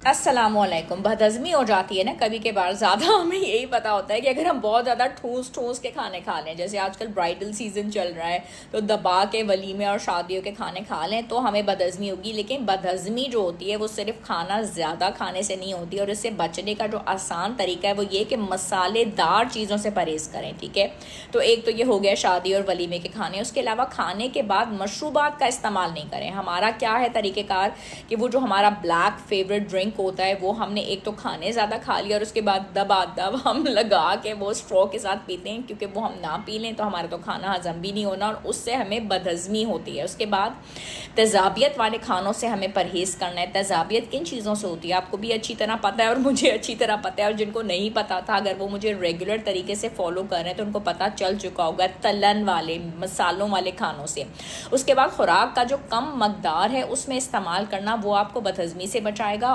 अस्सलामुअलैकुम। बदहज़मी हो जाती है ना कभी के बार ज़्यादा। हमें यही पता होता है कि अगर हम बहुत ज़्यादा ठूस ठूस के खाने खा लें, जैसे आजकल ब्राइडल सीज़न चल रहा है तो दबा के वलीमे और शादियों के खाने खा लें तो हमें बदहज़मी होगी। लेकिन बदहज़मी जो होती है वो सिर्फ खाना ज़्यादा खाने से नहीं होती, और इससे बचने का जो आसान तरीका है वो ये कि मसालेदार चीज़ों से परहेज़ करें। ठीक है, तो एक तो ये हो गया शादी और वलीमे के खाने। उसके अलावा खाने के बाद मशरूबात का इस्तेमाल नहीं करें। हमारा क्या है तरीक़ेकार कि वो जो हमारा ब्लैक फेवरेट ड्रिंक होता है वो हमने एक तो खाने ज़्यादा खा लिया और उसके बाद दबादब हम लगा के वो स्ट्रॉ के साथ पीते हैं, क्योंकि वो हम ना पी लें तो हमारा तो खाना हजम भी नहीं होना और उससे हमें बदहज़मी होती है। उसके बाद तेज़ाबियत वाले खानों से हमें परहेज़ करना है। तेज़ाबियत किन चीज़ों से होती है आपको भी अच्छी तरह पता है और मुझे अच्छी तरह पता है, और जिनको नहीं पता था अगर वो मुझे रेगुलर तरीके से फॉलो कर रहे हैं तो उनको पता चल चुका होगा, तलन वाले मसालों वाले खानों से। उसके बाद खुराक का जो कम मकदार है उसमें इस्तेमाल करना वो आपको बदहज़मी से बचाएगा।